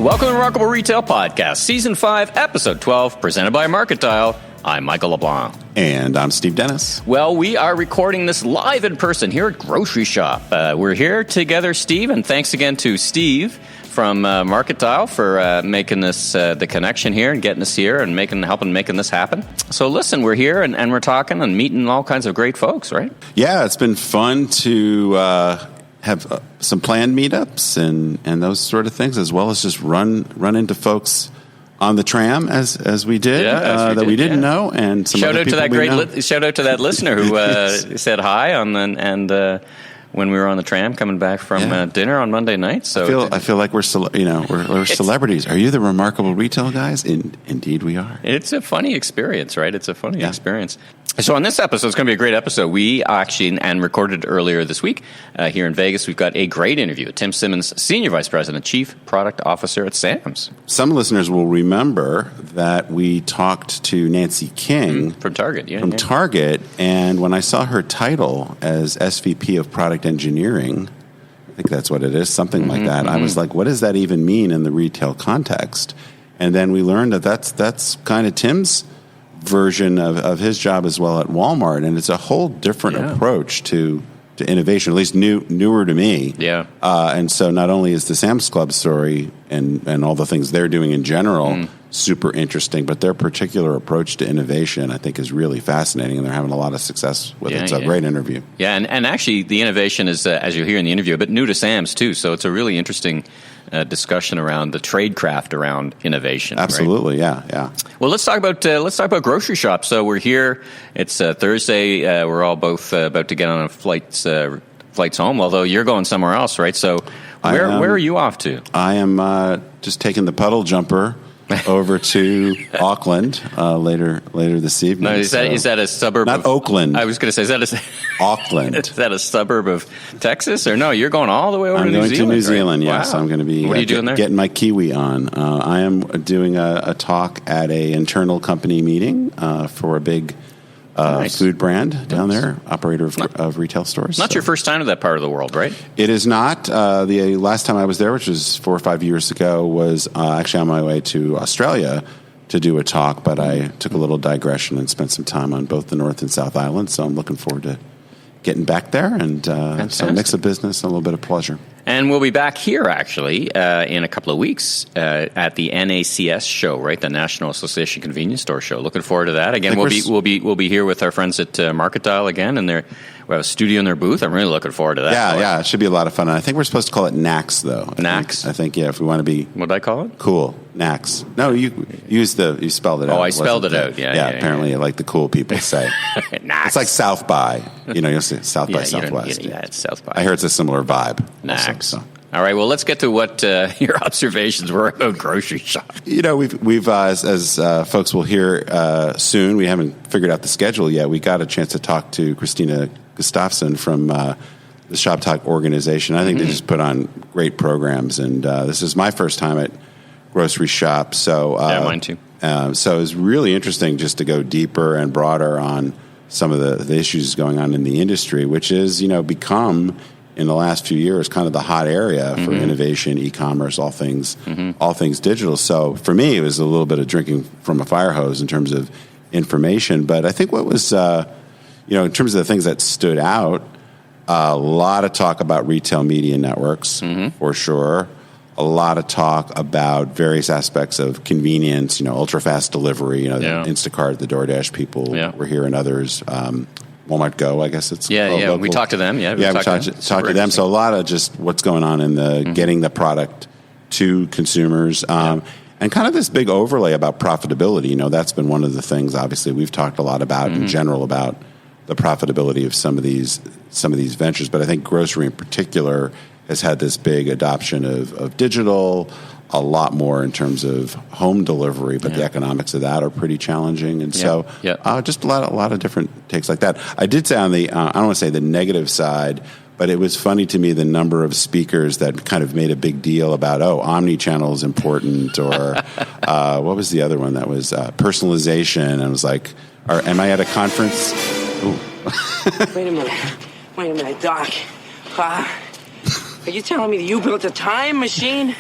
Welcome to Remarkable Retail Podcast, Season 5, Episode 12, presented by Market Dial. I'm Michael LeBlanc. And I'm Steve Dennis. Well, we are recording this live in person here at GroceryShop. We're here together, Steve, and thanks again to Steve from Market Dial for making this the connection here and getting us here and helping making this happen. So listen, we're here and we're talking and meeting all kinds of great folks, right? Yeah, it's been fun to have some planned meetups and those sort of things, as well as just run into folks on the tram as we did we didn't know, and some shout other out to that shout out to that listener who said hi when we were on the tram coming back from dinner on Monday night. So I feel like we're celebrities. Are you the Remarkable Retail guys? Indeed, we are. It's a funny experience, right? It's a funny experience. So on this episode, it's going to be a great episode. We actually, and recorded earlier this week here in Vegas, we've got a great interview with Tim Simmons, Senior Vice President, Chief Product Officer at Sam's. Some listeners will remember that we talked to Nancy King from Target. Target, and when I saw her title as SVP of Product Engineering, I think that's what it is, something like that, I was like, what does that even mean in the retail context? And then we learned that that's kind of Tim's version of his job as well at Walmart, and it's a whole different approach to innovation, at least newer to me. And so not only is the Sam's Club story and all the things they're doing in general super interesting, but their particular approach to innovation I think is really fascinating, and they're having a lot of success with it. It's a great interview. Yeah, and actually the innovation is, as you hear in the interview, a bit new to Sam's too, so it's a really interesting discussion around the tradecraft around innovation. Absolutely, right? yeah. Well, let's talk about GroceryShop. So we're here. It's Thursday. We're all both about to get on a flights home. Although you're going somewhere else, right? So where are you off to? I am just taking the puddle jumper over to Auckland later this evening. No, is that a suburb? Not Oakland. I was going to say, is that Auckland? Is that a suburb of Texas, or no? You're going all the way over to New Zealand. I'm going to New Zealand. Right? Yes, wow. I'm going to be. What are you doing there? Getting my Kiwi on. I am doing a talk at a internal company meeting for a big food brand down there, operator of retail stores. Not your first time to that part of the world, right? It is not. The last time I was there, which was 4 or 5 years ago, was actually on my way to Australia to do a talk, but I took a little digression and spent some time on both the North and South Islands, so I'm looking forward to getting back there, and so a mix of business and a little bit of pleasure. And we'll be back here, actually, in a couple of weeks at the NACS show, right? The National Association Convenience Store show. Looking forward to that. Again, we'll be here with our friends at Market Dial again, and we have a studio in their booth. I'm really looking forward to that. Yeah, it should be a lot of fun. And I think we're supposed to call it NACS, though. NACS? I think, if we want to be... What did I call it? Cool. NACS. No, you spelled it out. Oh, I spelled it out. Yeah, apparently, like the cool people say. NACS. It's like South by. You'll say South by Southwest. It's South by. I heard it's a similar vibe. NACS. Also, so. All right, well, let's get to what your observations were about GroceryShop. We've as folks will hear soon, we haven't figured out the schedule yet. We got a chance to talk to Christina Gustafsson from the Shop Talk organization. I think they just put on great programs, and this is my first time at GroceryShop. So, mine too. So it's really interesting just to go deeper and broader on some of the issues going on in the industry, which is, become... in the last few years, kind of the hot area for innovation, e-commerce, all things digital. So for me, it was a little bit of drinking from a fire hose in terms of information. But I think what was, in terms of the things that stood out, a lot of talk about retail media networks, for sure. A lot of talk about various aspects of convenience, ultra-fast delivery, the Instacart, the DoorDash people were here, and others. Walmart Go, I guess it's local. We talked to them. We talked to them. So a lot of just what's going on in the getting the product to consumers, and kind of this big overlay about profitability. That's been one of the things. Obviously, we've talked a lot about in general about the profitability of some of these ventures, but I think grocery in particular has had this big adoption of digital. A lot more in terms of home delivery, but the economics of that are pretty challenging, and so just a lot of different takes like that. I did say on the I don't want to say the negative side, but it was funny to me the number of speakers that kind of made a big deal about omni-channel is important, or what was the other one that was personalization, and I was like, am I at a conference? Wait a minute, Doc. Are you telling me that you built a time machine?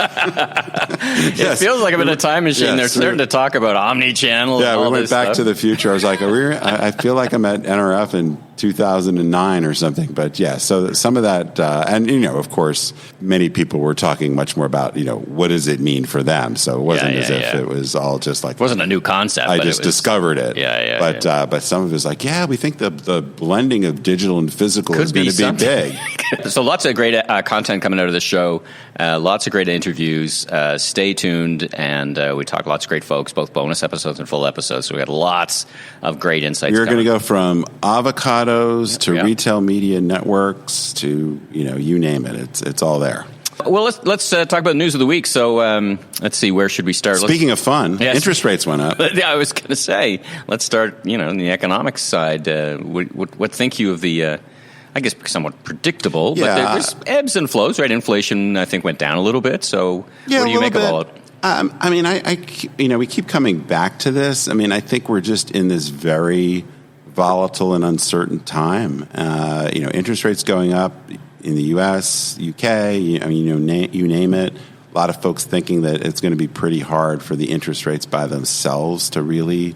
It feels like I'm in a time machine. They're starting to talk about omni-channel. Yeah, and all we went back stuff. to the future. I was like, I feel like I'm at NRF in 2009 or something. But yeah, so some of that, and of course, many people were talking much more about, what does it mean for them? So it wasn't as if it was all just like, it wasn't a new concept. I just discovered it. But some of it was like, we think the blending of digital and physical is going to be big. So lots of great content coming out of the show. Lots of great interviews. Stay tuned, and we talk lots of great folks, both bonus episodes and full episodes. So we got lots of great insights. We're going to go from avocados to retail media networks to you name it. It's all there. Well, let's talk about the news of the week. So let's see, where should we start? Speaking of fun, interest rates went up. I was going to say, let's start. On the economics side, what think you of the? I guess somewhat predictable, but there's ebbs and flows, right? Inflation, I think, went down a little bit. So, what do you make of all of it? We keep coming back to this. I think we're just in this very volatile and uncertain time. Interest rates going up in the U.S., UK. You name it. A lot of folks thinking that it's going to be pretty hard for the interest rates by themselves to really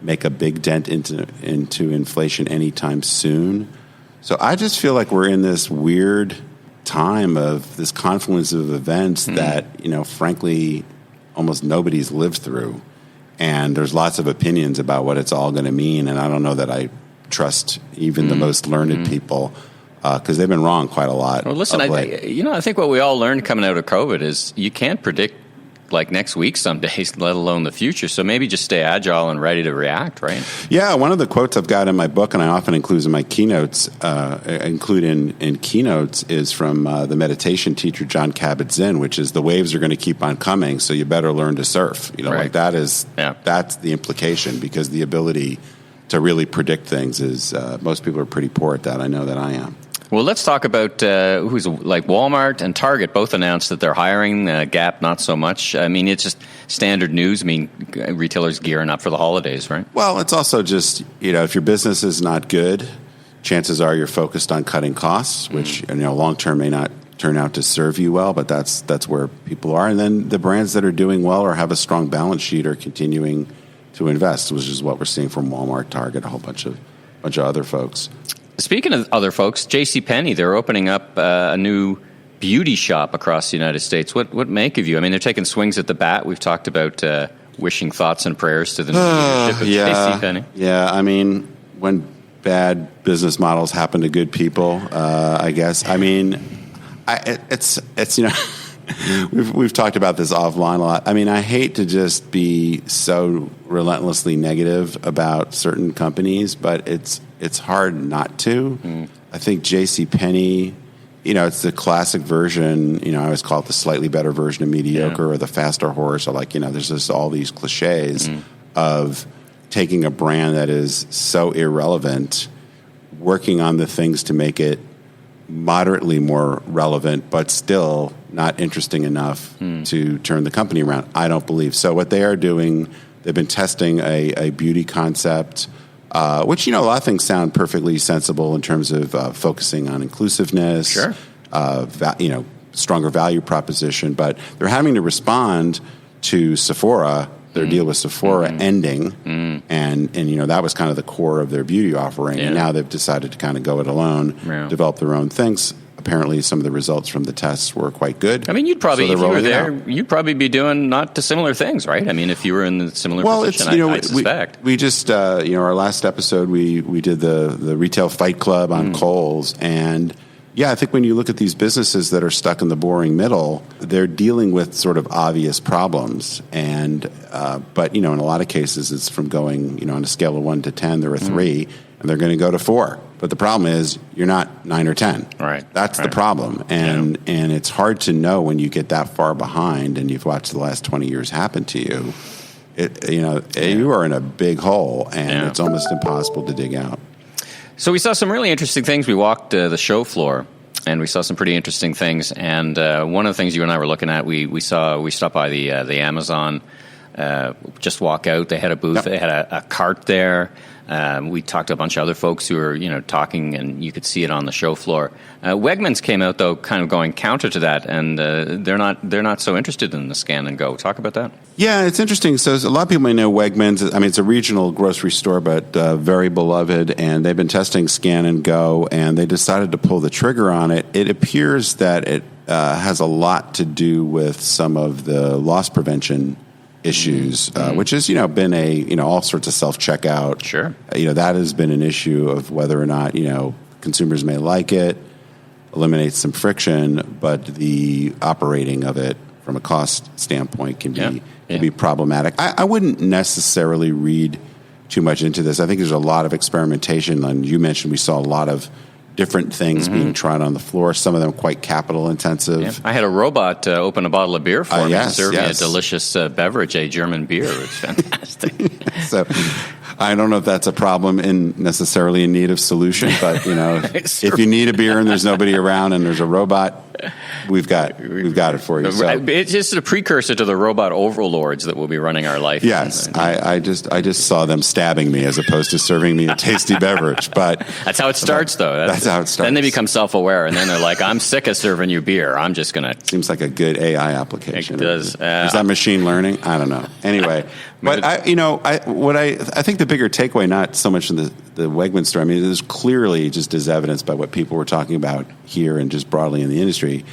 make a big dent into inflation anytime soon. So I just feel like we're in this weird time of this confluence of events that, frankly, almost nobody's lived through. And there's lots of opinions about what it's all going to mean. And I don't know that I trust even the most learned people because they've been wrong quite a lot. Well, listen, I think what we all learned coming out of COVID is you can't predict like next week some days, let alone the future. So maybe just stay agile and ready to react, right? Yeah, one of the quotes I've got in my book, and I often include in my keynotes, in keynotes, is from the meditation teacher John Kabat-Zinn, which is the waves are going to keep on coming, so you better learn to surf. Like that is that's the implication, because the ability to really predict things is most people are pretty poor at that. I know that I am. Well, let's talk about who's like Walmart and Target both announced that they're hiring. Gap, not so much. It's just standard news. Retailers gearing up for the holidays, right? Well, it's also just, if your business is not good, chances are you're focused on cutting costs, which, long term may not turn out to serve you well, but that's where people are. And then the brands that are doing well or have a strong balance sheet are continuing to invest, which is what we're seeing from Walmart, Target, a whole bunch of other folks. Speaking of other folks, JC Penney, they're opening up a new beauty shop across the United States. What make of you? They're taking swings at the bat. We've talked about wishing thoughts and prayers to the new leadership of JC Penney. Yeah, when bad business models happen to good people, I guess. It's we've talked about this offline a lot. I hate to just be so relentlessly negative about certain companies, but it's hard not to. I think JC Penney, it's the classic version. I always call it the slightly better version of mediocre or the faster horse. Or there's just all these cliches of taking a brand that is so irrelevant, working on the things to make it moderately more relevant, but still not interesting enough to turn the company around. I don't believe so. What they are doing, they've been testing a beauty concept, which, a lot of things sound perfectly sensible in terms of focusing on inclusiveness, stronger value proposition, but they're having to respond to Sephora, their deal with Sephora ending, and that was kind of the core of their beauty offering, and now they've decided to kind of go it alone, develop their own things. Apparently, some of the results from the tests were quite good. You'd probably, if you were there, you'd probably be doing not dissimilar things, right? If you were in the similar position, I suspect. We just, our last episode, we did the Retail Fight Club on Kohl's, and I think when you look at these businesses that are stuck in the boring middle, they're dealing with sort of obvious problems, and but in a lot of cases, it's from going, on a scale of 1 to 10, they're a 3, and they're going to go to 4. But the problem is you're not 9 or 10. Right. That's the problem. And it's hard to know when you get that far behind and you've watched the last 20 years happen to you. You are in a big hole, and it's almost impossible to dig out. So we saw some really interesting things. We walked the show floor, and we saw some pretty interesting things. And one of the things you and I were looking at, we stopped by the Amazon. Just walk out. They had a booth. They had a cart there. We talked to a bunch of other folks who were, talking, and you could see it on the show floor. Wegmans came out though, kind of going counter to that, and they're not so interested in the scan and go. Talk about that. Yeah, it's interesting. So a lot of people may know Wegmans. I mean, it's a regional grocery store, but very beloved, and they've been testing scan and go, and they decided to pull the trigger on it. It appears that it has a lot to do with some of the loss prevention issues, which has been all sorts of self-checkout. Sure. That has been an issue of whether or not consumers may like it, eliminates some friction, but the operating of it from a cost standpoint can be problematic. I wouldn't necessarily read too much into this. I think there's a lot of experimentation, and you mentioned we saw a lot of different things being tried on the floor, some of them quite capital intensive. Yeah. I had a robot open a bottle of beer for me and serve me a delicious beverage, a German beer. It was fantastic. So I don't know if that's a problem necessarily in need of solution, but if you need a beer and there's nobody around and there's a robot, we've got it for you. So. It's just a precursor to the robot overlords that will be running our life. Yes, I just saw them stabbing me as opposed to serving me a tasty beverage. But that's how it starts, though. That's how it starts. Then they become self-aware, and then they're like, "I'm sick of serving you beer. I'm just gonna." Seems like a good AI application. It does. Is that machine learning? I don't know. Anyway, but I think the bigger takeaway, not so much in the Wegman story. I mean, there's clearly just as evidenced by what people were talking about here and just broadly in the industry.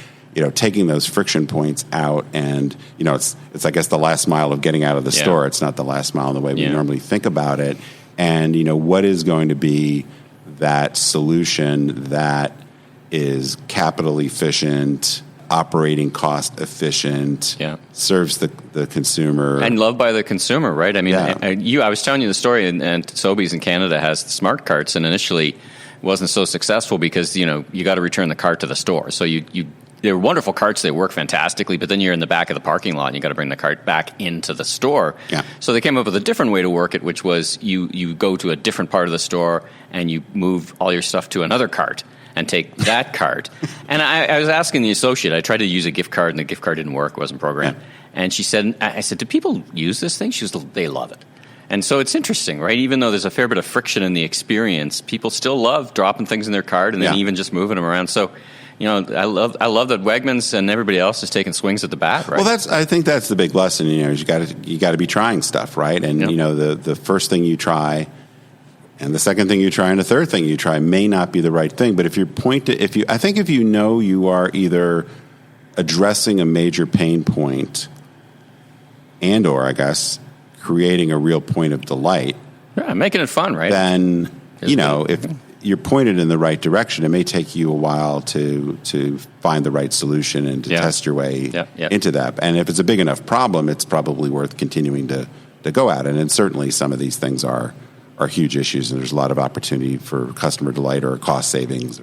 Taking those friction points out, and it's I guess the last mile of getting out of the store. It's not the last mile in the way we normally think about it. And what is going to be that solution that is capital efficient, operating cost efficient, serves the consumer, and loved by the consumer, right? I mean, I was telling you the story, and Sobeys in Canada has smart carts, and initially it wasn't so successful because you got to return the cart to the store. So they're wonderful carts; they work fantastically. But then you're in the back of the parking lot, and you got to bring the cart back into the store. Yeah. So they came up with a different way to work it, which was you go to a different part of the store and you move all your stuff to another cart and take that cart. And I was asking the associate. I tried to use a gift card, and the gift card didn't work; it wasn't programmed. Yeah. And she said, "I said, do people use this thing?" She was, "They love it." And so it's interesting, right? Even though there's a fair bit of friction in the experience, people still love dropping things in their cart and then even just moving them around. So. I love that Wegmans and everybody else is taking swings at the bat, right? Well, I think that's the big lesson. Is you got to be trying stuff, right? And the first thing you try, and the second thing you try, and the third thing you try may not be the right thing. But if you are either addressing a major pain point, and/or I guess creating a real point of delight, making it fun, right? Then if you're pointed in the right direction, it may take you a while to find the right solution and to test your way into that. And if it's a big enough problem, it's probably worth continuing to go at it. And certainly some of these things are huge issues, and there's a lot of opportunity for customer delight or cost savings.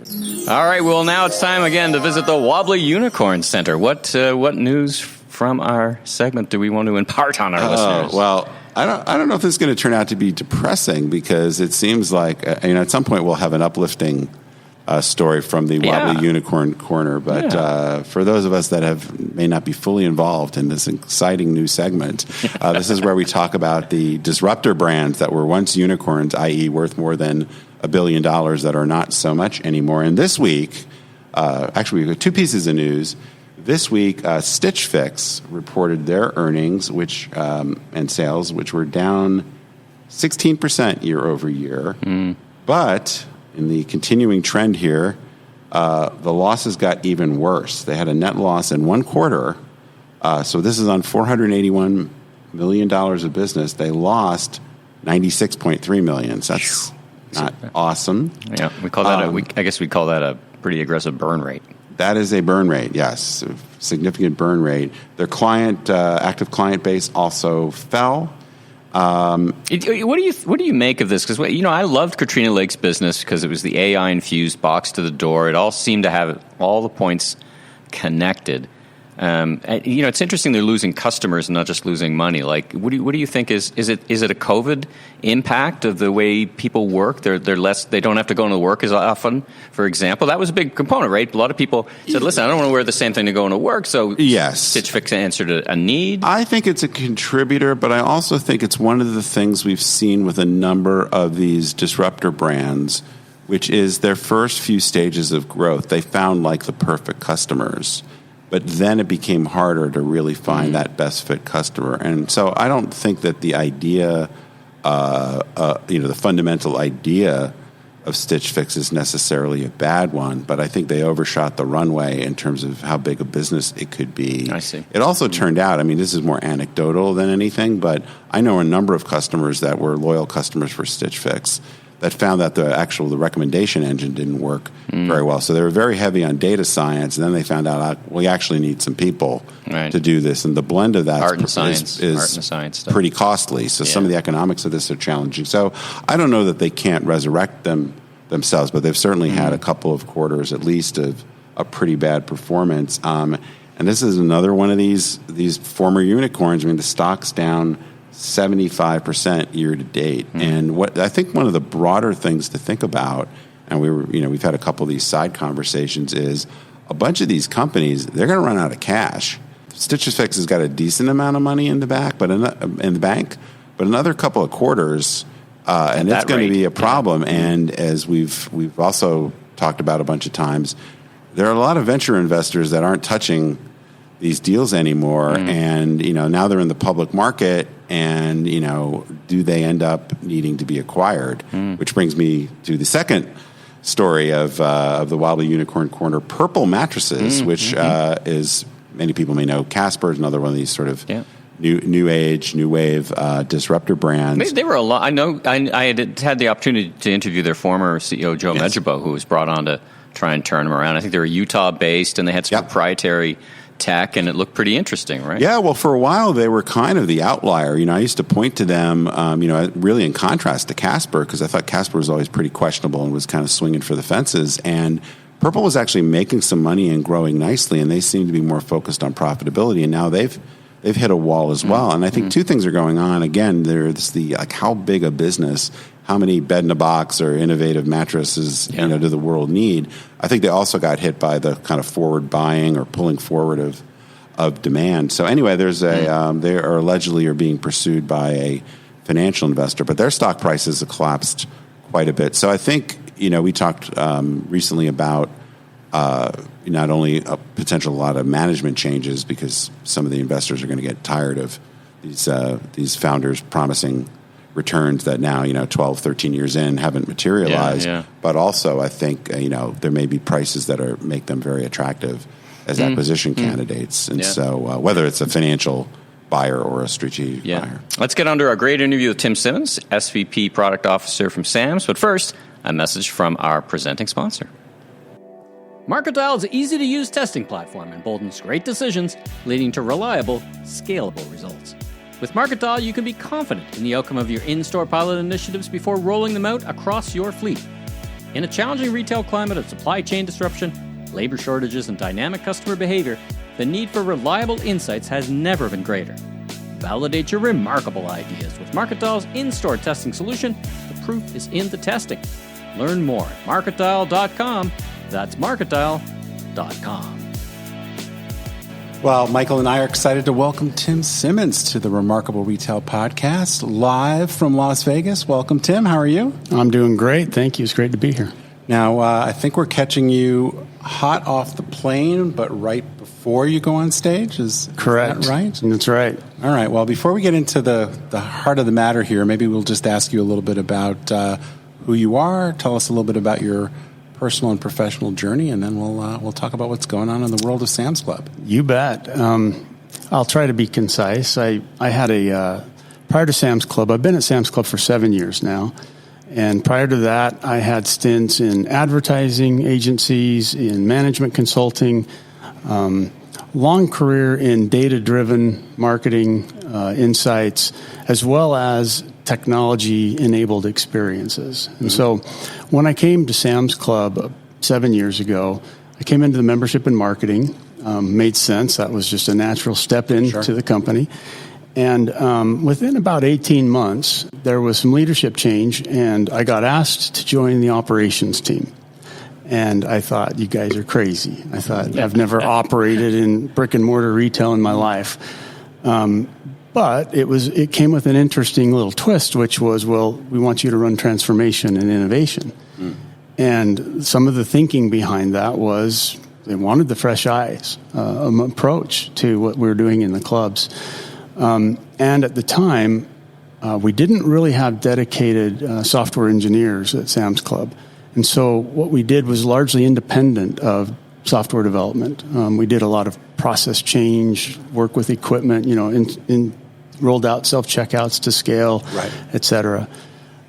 All right, well, now it's time again to visit the Wobbly Unicorn Center. What news from our segment do we want to impart on our listeners? Well, I don't know if this is going to turn out to be depressing, because it seems like at some point we'll have an uplifting story from the Wobbly Unicorn Corner. But for those of us that may not be fully involved in this exciting new segment, this is where we talk about the disruptor brands that were once unicorns, i.e. worth more than $1 billion, that are not so much anymore. And this week, actually we've got two pieces of news. This week, Stitch Fix reported their earnings, and sales, which were down 16% year over year. But in the continuing trend here, the losses got even worse. They had a net loss in one quarter. So this is on $481 million of business. They lost $96.3 million. So that's not awesome. Yeah, we call that I guess we'd call that a pretty aggressive burn rate. That is a burn rate, yes, a significant burn rate. Their active client base also fell. What do you make of this? Because I loved Katrina Lake's business because it was the AI infused box to the door. It all seemed to have all the points connected. It's interesting they're losing customers and not just losing money. Like, what do you think is it a COVID impact of the way people work? They're less. They don't have to go into work as often. For example, that was a big component, right? A lot of people said, "Listen, I don't want to wear the same thing to go into work." So yes, Stitch Fix answered a need. I think it's a contributor, but I also think it's one of the things we've seen with a number of these disruptor brands, which is their first few stages of growth. They found like the perfect customers. But then it became harder to really find that best fit customer. And so I don't think that the idea, the fundamental idea of Stitch Fix is necessarily a bad one, but I think they overshot the runway in terms of how big a business it could be. I see. It also turned out, this is more anecdotal than anything, but I know a number of customers that were loyal customers for Stitch Fix that found that the recommendation engine didn't work very well. So they were very heavy on data science, and then they found out, we actually need some people to do this. And the blend of that is pretty costly. So some of the economics of this are challenging. So I don't know that they can't resurrect themselves, but they've certainly had a couple of quarters at least of a pretty bad performance. And this is another one of these former unicorns. The stock's down 75% year to date. And what I think one of the broader things to think about, and we've had a couple of these side conversations, is a bunch of these companies, they're going to run out of cash. Stitch Fix has got a decent amount of money in the bank, but another couple of quarters, and it's going to be a problem. And as we've also talked about a bunch of times, there are a lot of venture investors that aren't touching these deals anymore, and now they're in the public market, and do they end up needing to be acquired? Which brings me to the second story of the Wobbly Unicorn Corner, Purple mattresses, which is, many people may know, Casper is another one of these sort of new age, new wave disruptor brands. They were a lot. I know. I had the opportunity to interview their former CEO, Joe Measurable, who was brought on to try and turn them around. I think they were Utah based, and they had some proprietary tech, and it looked pretty interesting, right? Yeah, well, for a while they were kind of the outlier. I used to point to them, really in contrast to Casper, because I thought Casper was always pretty questionable and was kind of swinging for the fences. And Purple was actually making some money and growing nicely, and they seem to be more focused on profitability. And now they've hit a wall as well. And I think two things are going on. Again, there's the how big a business, how many bed-in-a-box or innovative mattresses do the world need. I think they also got hit by the kind of forward buying or pulling forward of demand. So anyway, there's they are allegedly being pursued by a financial investor, but their stock prices have collapsed quite a bit. So I think we talked recently about not only a potential lot of management changes, because some of the investors are going to get tired of these founders promising returns that now 12, 13 years in haven't materialized. But also I think there may be prices that make them very attractive as acquisition candidates. And so whether it's a financial buyer or a strategic buyer. Let's get under our great interview with Tim Simmons, SVP Product Officer from Sam's. But first, a message from our presenting sponsor. MarketDial's easy-to-use testing platform emboldens great decisions, leading to reliable, scalable results. With MarketDial, you can be confident in the outcome of your in-store pilot initiatives before rolling them out across your fleet. In a challenging retail climate of supply chain disruption, labor shortages, and dynamic customer behavior, the need for reliable insights has never been greater. Validate your remarkable ideas with MarketDial's in-store testing solution. The proof is in the testing. Learn more at MarketDial.com. That's MarketDial.com. Well, Michael and I are excited to welcome Tim Simmons to the Remarkable Retail Podcast, live from Las Vegas. Welcome, Tim. How are you? I'm doing great. Thank you. It's great to be here. Now, I think we're catching you hot off the plane, but right before you go on stage. Is correct? That right? That's right. All right. Well, before we get into the heart of the matter here, maybe we'll just ask you a little bit about who you are. Tell us a little bit about your personal and professional journey, and then we'll talk about what's going on in the world of Sam's Club. You bet. I'll try to be concise. I had prior to Sam's Club, I've been at Sam's Club for 7 years now, and prior to that, I had stints in advertising agencies, in management consulting, long career in data-driven marketing insights, as well as technology-enabled experiences. And so when I came to Sam's Club 7 years ago, I came into the membership and marketing. made sense. That was just a natural step into the company. And within about 18 months, there was some leadership change, and I got asked to join the operations team. And I thought, you guys are crazy. I thought, I've never operated in brick and mortar retail in my life. But it came with an interesting little twist, which was, well, we want you to run transformation and innovation. And some of the thinking behind that was they wanted the fresh eyes approach to what we were doing in the clubs. And at the time, we didn't really have dedicated software engineers at Sam's Club. And so what we did was largely independent of software development. We did a lot of process change, work with equipment, rolled out self-checkouts to scale, et cetera.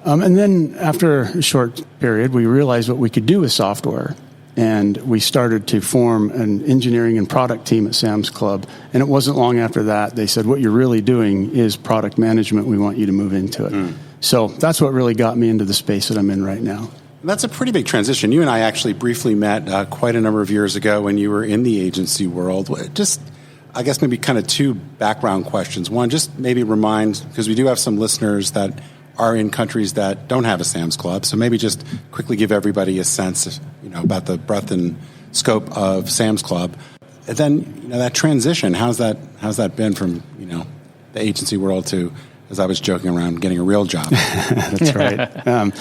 And then after a short period, we realized what we could do with software. And we started to form an engineering and product team at Sam's Club. And it wasn't long after that, they said, what you're really doing is product management. We want you to move into it. So that's what really got me into the space that I'm in right now. That's a pretty big transition. You and I actually briefly met quite a number of years ago when you were in the agency world. Just, I guess, maybe kind of two background questions. One, just maybe remind, because we do have some listeners that are in countries that don't have a Sam's Club, so maybe just quickly give everybody a sense, about the breadth and scope of Sam's Club. And then, that transition, how's that been from, the agency world to, as I was joking around, getting a real job? That's right.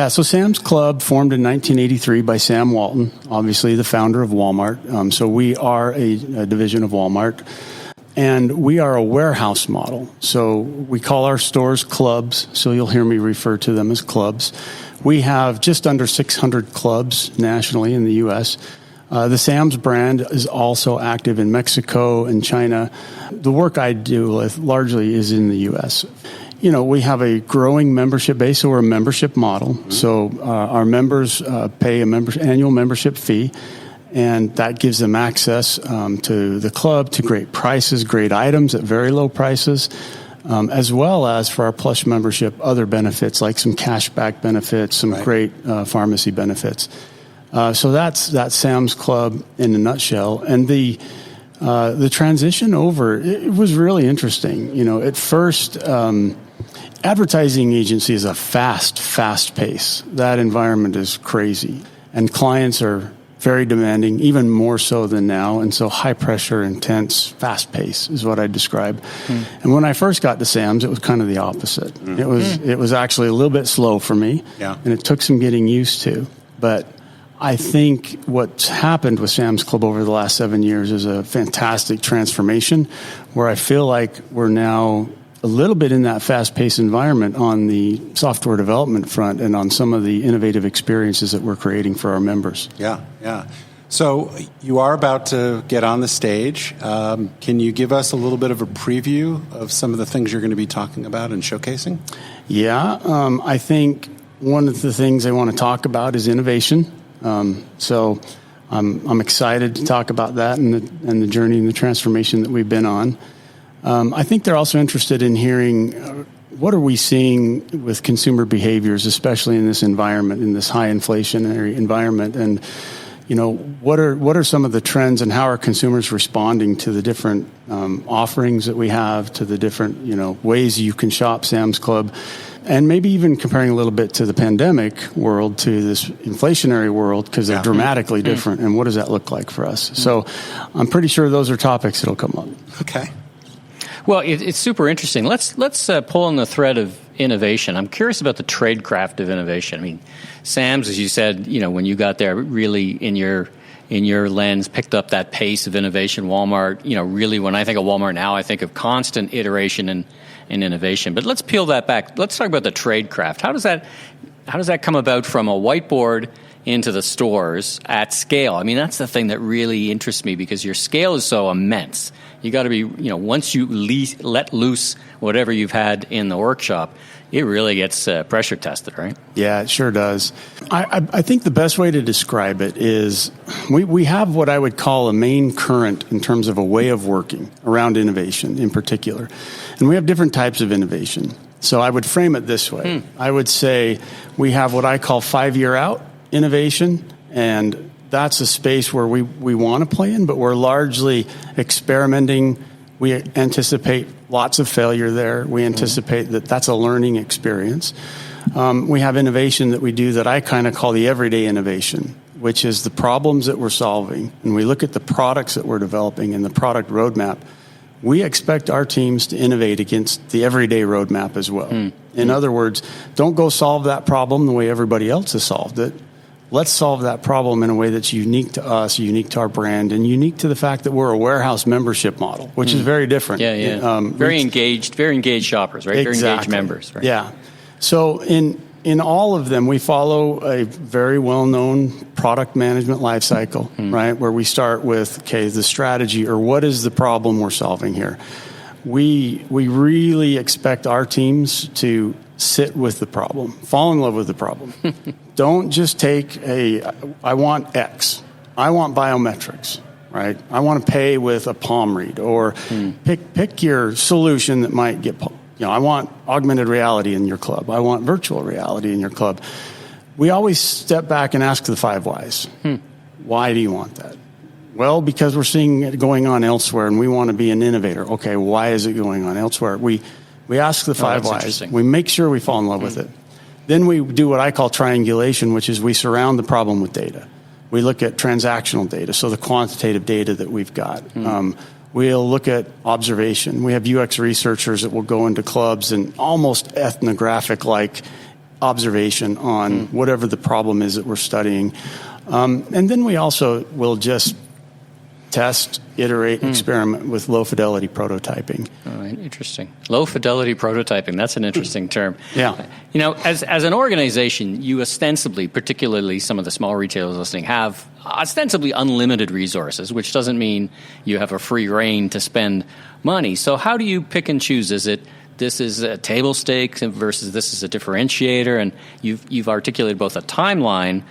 So Sam's Club formed in 1983 by Sam Walton, obviously the founder of Walmart. So we are a division of Walmart. And we are a warehouse model. So we call our stores clubs, so you'll hear me refer to them as clubs. We have just under 600 clubs nationally in the U.S. The Sam's brand is also active in Mexico and China. The work I do with largely is in the U.S. We have a growing membership base, so we're a membership model. So our members pay annual membership fee. And that gives them access to the club, to great prices, great items at very low prices, as well as for our Plus membership, other benefits like some cashback benefits, some great pharmacy benefits. So that's Sam's Club in a nutshell. And the transition over, it was really interesting. At first, advertising agency is a fast pace. That environment is crazy. And clients are very demanding, even more so than now. And so high pressure, intense, fast pace is what I describe. And when I first got to Sam's, it was kind of the opposite. It was actually a little bit slow for me. And it took some getting used to. But I think what's happened with Sam's Club over the last 7 years is a fantastic transformation where I feel like we're now a little bit in that fast-paced environment on the software development front and on some of the innovative experiences that we're creating for our members. Yeah. So you are about to get on the stage. Can you give us a little bit of a preview of some of the things you're going to be talking about and showcasing? Yeah. I think one of the things I want to talk about is innovation. So I'm excited to talk about that and the journey and the transformation that we've been on. I think they're also interested in hearing what are we seeing with consumer behaviors, especially in this environment, in this high inflationary environment, and what are some of the trends and how are consumers responding to the different offerings that we have, to the different ways you can shop Sam's Club, and maybe even comparing a little bit to the pandemic world to this inflationary world because they're dramatically different, and what does that look like for us? So I'm pretty sure those are topics that'll come up. Okay. Well, it's super interesting. Let's pull on the thread of innovation. I'm curious about the tradecraft of innovation. I mean, Sam's, as you said, when you got there, really in your lens, picked up that pace of innovation. Walmart, really, when I think of Walmart now, I think of constant iteration and innovation. But let's peel that back. Let's talk about the tradecraft. How does that come about from a whiteboard into the stores at scale? I mean, that's the thing that really interests me because your scale is so immense. You got to be, once you let loose whatever you've had in the workshop, it really gets pressure tested, right? Yeah, it sure does. I think the best way to describe it is we have what I would call a main current in terms of a way of working around innovation in particular. And we have different types of innovation. So I would frame it this way. I would say we have what I call 5-year out innovation, and that's a space where we want to play in, but we're largely experimenting. We anticipate lots of failure there. We anticipate that that's a learning experience. We have innovation that we do that I kind of call the everyday innovation, which is the problems that we're solving. And we look at the products that we're developing and the product roadmap. We expect our teams to innovate against the everyday roadmap as well. In other words, don't go solve that problem the way everybody else has solved it. Let's solve that problem in a way that's unique to us, unique to our brand, and unique to the fact that we're a warehouse membership model, which is very different. Very engaged shoppers, right? Exactly. Very engaged members, right? Yeah. So in all of them, we follow a very well-known product management lifecycle, right? Where we start with, the strategy, or what is the problem we're solving here? We really expect our teams to sit with the problem, fall in love with the problem. Don't just take I want X. I want biometrics, right? I want to pay with a palm read, or pick your solution that might get, I want augmented reality in your club. I want virtual reality in your club. We always step back and ask the 5 whys. Why do you want that? Well, because we're seeing it going on elsewhere and we want to be an innovator. Okay, why is it going on elsewhere? We ask the 5 whys. We make sure we fall in love with it. Then we do what I call triangulation, which is we surround the problem with data. We look at transactional data, so the quantitative data that we've got. We'll look at observation. We have UX researchers that will go into clubs and almost ethnographic-like observation on whatever the problem is that we're studying. And then we also will just test, iterate, experiment with low-fidelity prototyping. All right, interesting. Low-fidelity prototyping, that's an interesting term. Yeah. As an organization, you ostensibly, particularly some of the small retailers listening, have ostensibly unlimited resources, which doesn't mean you have a free rein to spend money. So how do you pick and choose? Is it this is a table stakes versus this is a differentiator? And you've articulated both a timeline.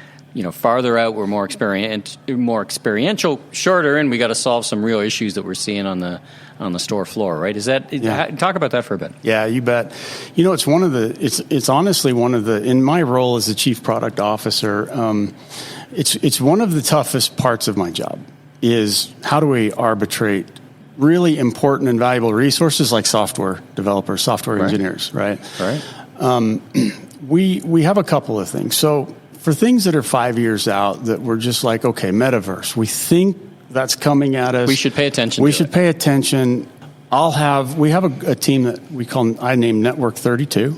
Farther out, we're more experiential, shorter, and we got to solve some real issues that we're seeing on the store floor, right? Talk about that for a bit. Yeah, you bet. It's honestly one of the, in my role as the chief product officer, it's one of the toughest parts of my job is how do we arbitrate really important and valuable resources like software developers, software engineers, right? Right. We have a couple of things. So for things that are 5 years out that we're just like, okay, metaverse, we think that's coming at us. We should pay attention. We should pay attention. We have a team that I named Network 32.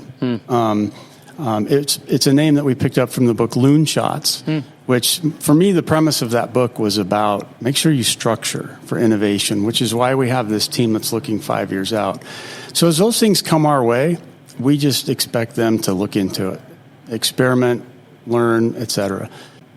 It's a name that we picked up from the book Loon Shots, which for me, the premise of that book was about make sure you structure for innovation, which is why we have this team that's looking 5 years out. So as those things come our way, we just expect them to look into it, experiment, learn, etc.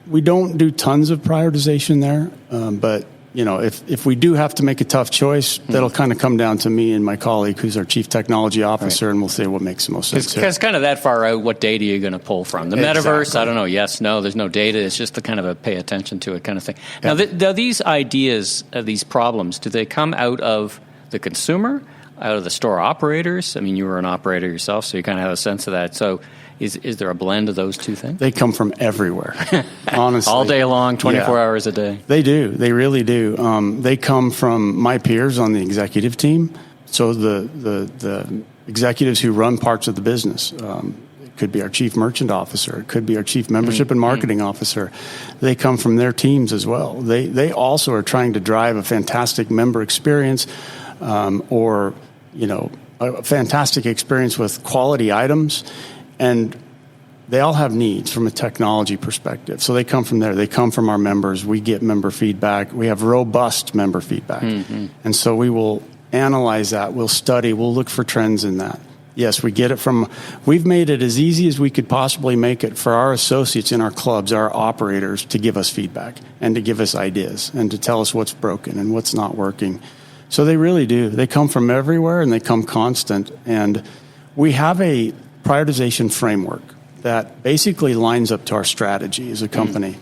We don't do tons of prioritization there, but if we do have to make a tough choice, that'll kind of come down to me and my colleague, who's our chief technology officer, and we'll say what makes the most sense. Because kind of that far out, what data are you going to pull from? The metaverse, I don't know. Yes, no, there's no data. It's just the kind of a pay attention to it kind of thing. Now, these ideas, these problems, do they come out of the consumer, out of the store operators? I mean, you were an operator yourself, so you kind of have a sense of that. So is there a blend of those two things? They come from everywhere, honestly. All day long, 24 hours a day. They do. They really do. They come from my peers on the executive team. So the executives who run parts of the business. It could be our chief merchant officer. It could be our chief membership and marketing officer. They come from their teams as well. They also are trying to drive a fantastic member experience or a fantastic experience with quality items. And they all have needs from a technology perspective. So they come from there. They come from our members. We get member feedback. We have robust member feedback. And so we will analyze that. We'll study. We'll look for trends in that. Yes, we've made it as easy as we could possibly make it for our associates in our clubs, our operators, to give us feedback and to give us ideas and to tell us what's broken and what's not working. So they really do. They come from everywhere and they come constant. And we have a prioritization framework that basically lines up to our strategy as a company.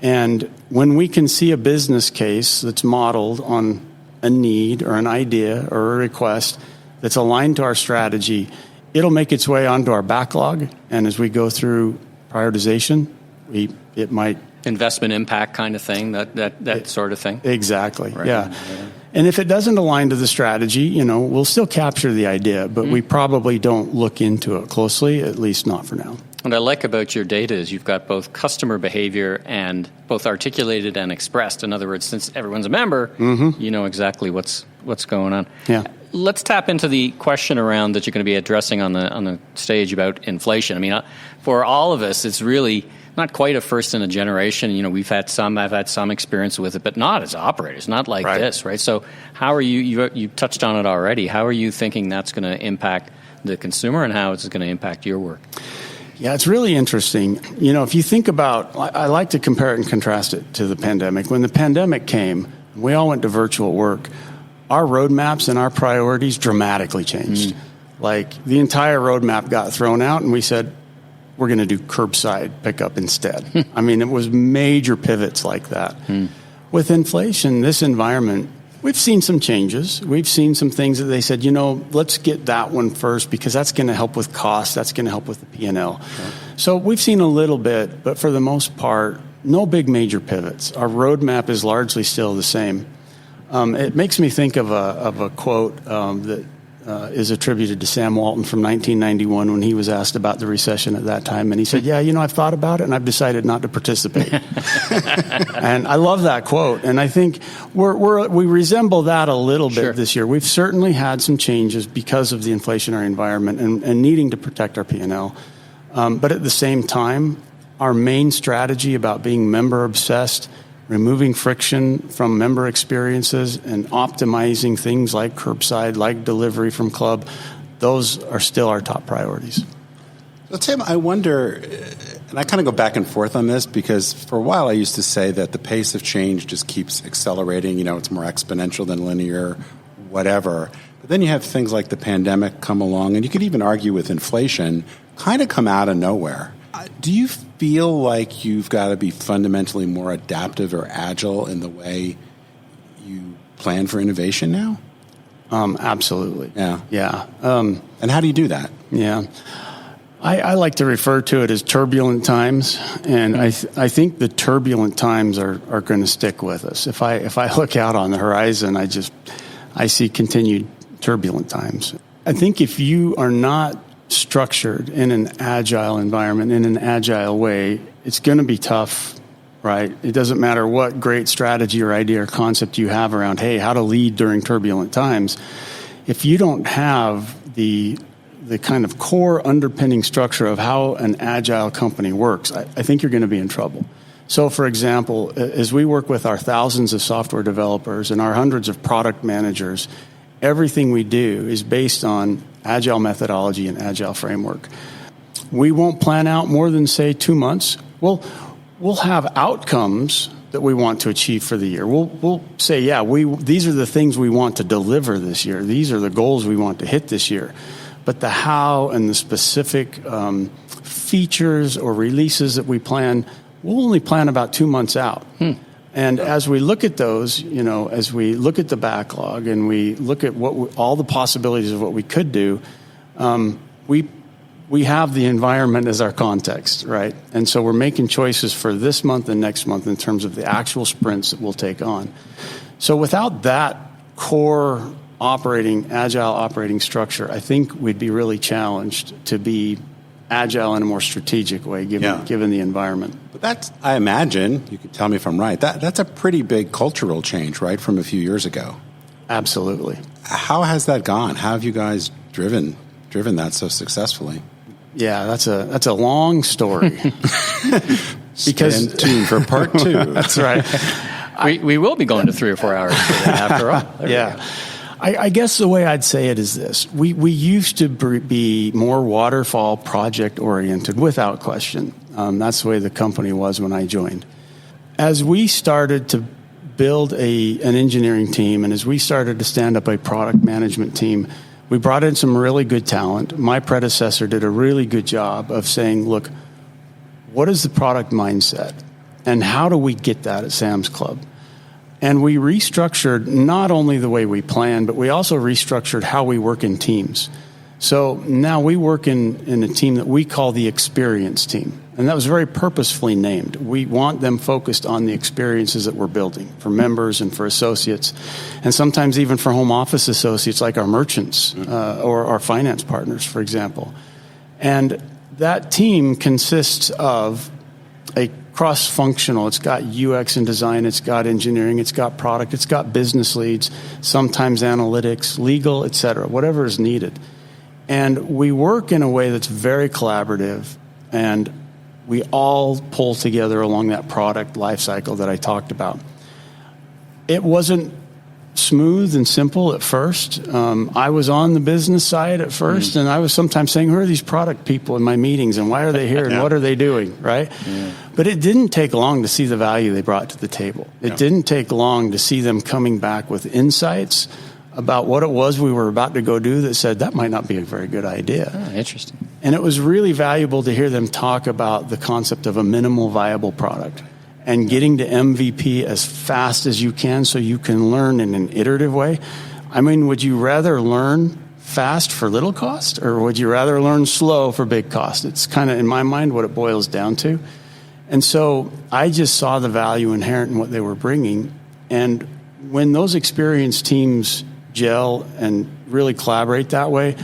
And when we can see a business case that's modeled on a need or an idea or a request that's aligned to our strategy, it'll make its way onto our backlog. And as we go through prioritization, it might investment impact kind of thing, that sort of thing. Exactly. Right. Yeah. And if it doesn't align to the strategy, we'll still capture the idea, but we probably don't look into it closely, at least not for now. What I like about your data is you've got both customer behavior and both articulated and expressed. In other words, since everyone's a member, you know exactly what's going on. Yeah. Let's tap into the question around that you're going to be addressing on the stage about inflation. I mean, for all of us, it's really not quite a first in a generation. I've had some experience with it, but not as operators, not like this, right? So how are you touched on it already. How are you thinking that's going to impact the consumer and how it's going to impact your work? Yeah, it's really interesting. If you think about, I like to compare it and contrast it to the pandemic. When the pandemic came, we all went to virtual work. Our roadmaps and our priorities dramatically changed. Like the entire roadmap got thrown out and we said, we're going to do curbside pickup instead. I mean, it was major pivots like that. With inflation, this environment, we've seen some changes. We've seen some things that they said, let's get that one first because that's going to help with cost. That's going to help with the P&L. So we've seen a little bit, but for the most part, no big major pivots. Our roadmap is largely still the same. It makes me think of a quote that is attributed to Sam Walton from 1991 when he was asked about the recession at that time. And he said, I've thought about it and I've decided not to participate. And I love that quote. And I think we resemble that a little bit this year. We've certainly had some changes because of the inflationary environment and needing to protect our P&L. But at the same time, our main strategy about being member obsessed, removing friction from member experiences and optimizing things like curbside, like delivery from club, those are still our top priorities. So Tim, I wonder, and I kind of go back and forth on this because for a while I used to say that the pace of change just keeps accelerating. It's more exponential than linear, whatever. But then you have things like the pandemic come along, and you could even argue with inflation, kind of come out of nowhere. Do you feel like you've got to be fundamentally more adaptive or agile in the way you plan for innovation now? Absolutely. Yeah. And how do you do that? Yeah. I like to refer to it as turbulent times, and I think the turbulent times are going to stick with us. If I look out on the horizon, I see continued turbulent times. I think if you are not structured in an agile environment, in an agile way, it's going to be tough, right? It doesn't matter what great strategy or idea or concept you have around, hey, how to lead during turbulent times. If you don't have the kind of core underpinning structure of how an agile company works, I think you're going to be in trouble. So, for example, as we work with our thousands of software developers and our hundreds of product managers, everything we do is based on agile methodology and agile framework. We won't plan out more than, say, 2 months. We'll have outcomes that we want to achieve for the year. We'll say, these are the things we want to deliver this year. These are the goals we want to hit this year. But the how and the specific features or releases that we plan, we'll only plan about 2 months out. And as we look at those, as we look at the backlog and we look at all the possibilities of what we could do, we have the environment as our context, right? And so we're making choices for this month and next month in terms of the actual sprints that we'll take on. So without that core agile operating structure, I think we'd be really challenged to be agile in a more strategic way, given the environment. But that's, I imagine, you can tell me if I'm right, that's a pretty big cultural change, right, from a few years ago. Absolutely. How has that gone? How have you guys driven that so successfully? Yeah, that's a long story. Because tuned for part 2. That's right. We will be going to 3 or 4 hours for that after all. Yeah. I guess the way I'd say it is this. We used to be more waterfall project oriented, without question. That's the way the company was when I joined. As we started to build an engineering team, and as we started to stand up a product management team, we brought in some really good talent. My predecessor did a really good job of saying, look, what is the product mindset? And how do we get that at Sam's Club? And we restructured not only the way we plan, but we also restructured how we work in teams. So now we work in a team that we call the experience team. And that was very purposefully named. We want them focused on the experiences that we're building for members and for associates, and sometimes even for home office associates like our merchants or our finance partners, for example. And that team consists of a cross-functional. It's got UX and design, it's got engineering, it's got product, it's got business leads, sometimes analytics, legal, et cetera, whatever is needed. And we work in a way that's very collaborative, and we all pull together along that product life cycle that I talked about. It wasn't smooth and simple at first. I was on the business side at first, and I was sometimes saying, who are these product people in my meetings, and why are they here, and what are they doing, right? Yeah. But it didn't take long to see the value they brought to the table. It didn't take long to see them coming back with insights about what it was we were about to go do that said, that might not be a very good idea. Oh, interesting. And it was really valuable to hear them talk about the concept of a minimal viable product and getting to MVP as fast as you can so you can learn in an iterative way. I mean, would you rather learn fast for little cost, or would you rather learn slow for big cost? It's kind of, in my mind, what it boils down to. And so I just saw the value inherent in what they were bringing. And when those experienced teams gel and really collaborate that way,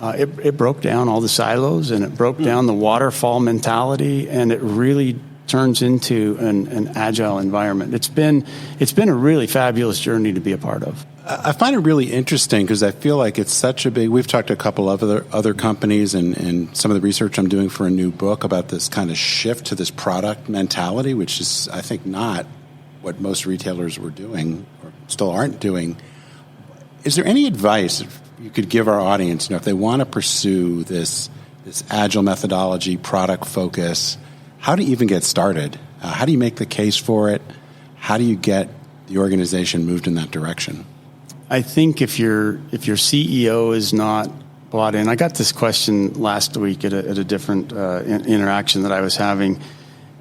it broke down all the silos, and it broke down the waterfall mentality, and it really turns into an agile environment. It's been a really fabulous journey to be a part of. I find it really interesting because I feel like it's such a big. We've talked to a couple of other companies and some of the research I'm doing for a new book about this kind of shift to this product mentality, which is, I think, not what most retailers were doing or still aren't doing. Is there any advice you could give our audience, if they want to pursue this agile methodology, product focus? How do you even get started? How do you make the case for it? How do you get the organization moved in that direction? I think if your CEO is not bought in, I got this question last week at a different interaction that I was having.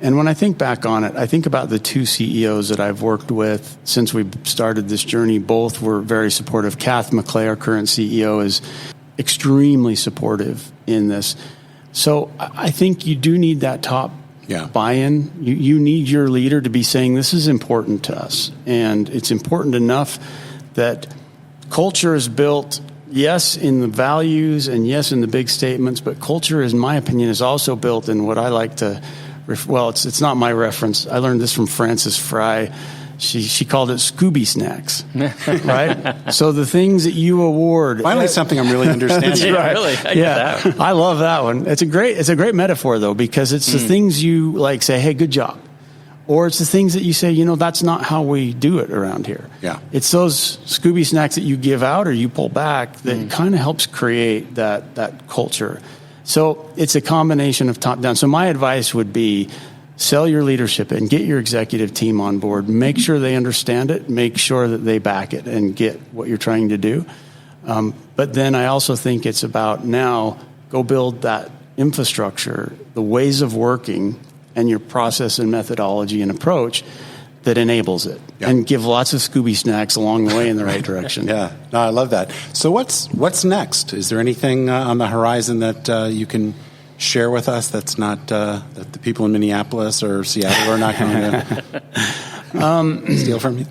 And when I think back on it, I think about the two CEOs that I've worked with since we started this journey. Both were very supportive. Kath McClay, our current CEO, is extremely supportive in this. So I think you do need that top buy-in. You need your leader to be saying, this is important to us. And it's important enough that culture is built, yes, in the values and yes, in the big statements, but culture, in my opinion, is also built in what I like to... Well, it's not my reference. I learned this from Frances Fry. She called it Scooby snacks, right? So the things that you award. Finally, something I'm really understanding. Right. Really, I get that. I love that one. It's a great metaphor though, because it's the things you like say, hey, good job, or it's the things that you say, that's not how we do it around here. Yeah, it's those Scooby snacks that you give out or you pull back that kind of helps create that culture. So it's a combination of top down. So my advice would be sell your leadership and get your executive team on board. Make sure they understand it. Make sure that they back it and get what you're trying to do. But then I also think it's about now go build that infrastructure, the ways of working, and your process and methodology and approach that enables it, and give lots of Scooby snacks along the way in the right direction. Yeah, no, I love that. So what's next? Is there anything on the horizon that you can share with us that's not that the people in Minneapolis or Seattle are not going to steal from you?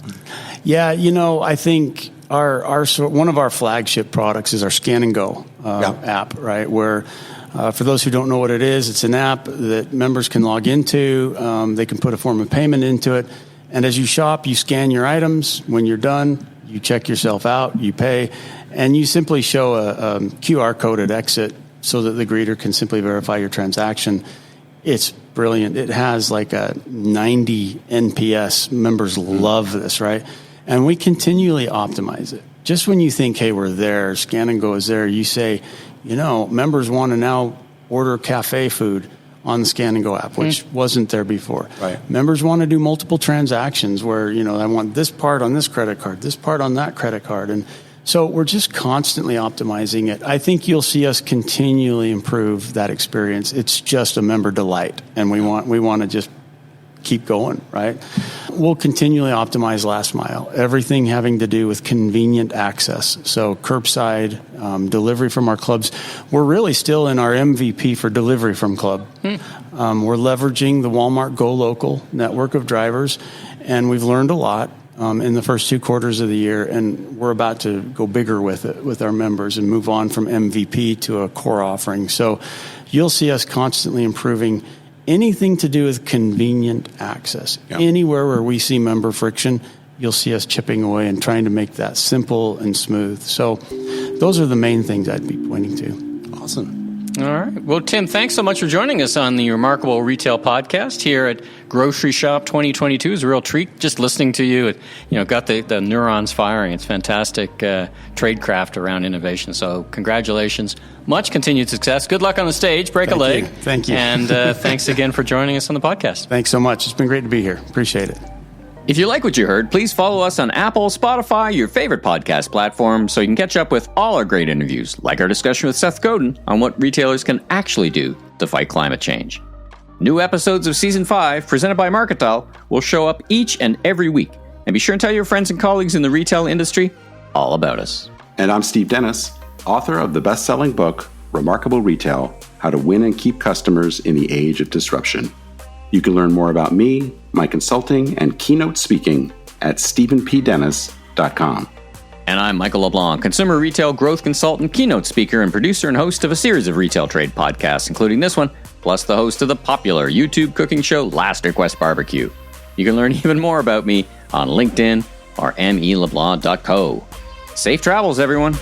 Yeah, I think our one of our flagship products is our Scan and Go app, right? Where for those who don't know what it is, it's an app that members can log into. They can put a form of payment into it. And as you shop, you scan your items. When you're done, you check yourself out, you pay, and you simply show a QR code at exit so that the greeter can simply verify your transaction. It's brilliant. It has like a 90 NPS. Members love this, right? And we continually optimize it. Just when you think, hey, we're there, Scan and Go is there, you say, members want to now order cafe food on the Scan and Go app, which wasn't there before. Right. Members want to do multiple transactions where, I want this part on this credit card, this part on that credit card. And so we're just constantly optimizing it. I think you'll see us continually improve that experience. It's just a member delight. And we want to just keep going, right? We'll continually optimize last mile, everything having to do with convenient access. So curbside, delivery from our clubs. We're really still in our MVP for delivery from club. We're leveraging the Walmart Go Local network of drivers, and we've learned a lot in the first 2 quarters of the year, and we're about to go bigger with it with our members and move on from MVP to a core offering. So you'll see us constantly improving anything to do with convenient access. Yep. Anywhere where we see member friction, you'll see us chipping away and trying to make that simple and smooth. So those are the main things I'd be pointing to. Awesome. All right. Well, Tim, thanks so much for joining us on the Remarkable Retail Podcast here at Grocery Shop 2022. It's a real treat just listening to you. It, got the neurons firing. It's fantastic tradecraft around innovation. So congratulations. Much continued success. Good luck on the stage. Break a leg. Thank you. And thanks again for joining us on the podcast. Thanks so much. It's been great to be here. Appreciate it. If you like what you heard, please follow us on Apple, Spotify, your favorite podcast platform, so you can catch up with all our great interviews, like our discussion with Seth Godin on what retailers can actually do to fight climate change. New episodes of Season 5, presented by Marketal, will show up each and every week. And be sure and tell your friends and colleagues in the retail industry all about us. And I'm Steve Dennis, author of the best-selling book, Remarkable Retail, How to Win and Keep Customers in the Age of Disruption. You can learn more about me, my consulting, and keynote speaking at stephenpdennis.com. And I'm Michael LeBlanc, consumer retail growth consultant, keynote speaker, and producer and host of a series of retail trade podcasts, including this one, plus the host of the popular YouTube cooking show Last Request Barbecue. You can learn even more about me on LinkedIn or meleblanc.co. Safe travels, everyone.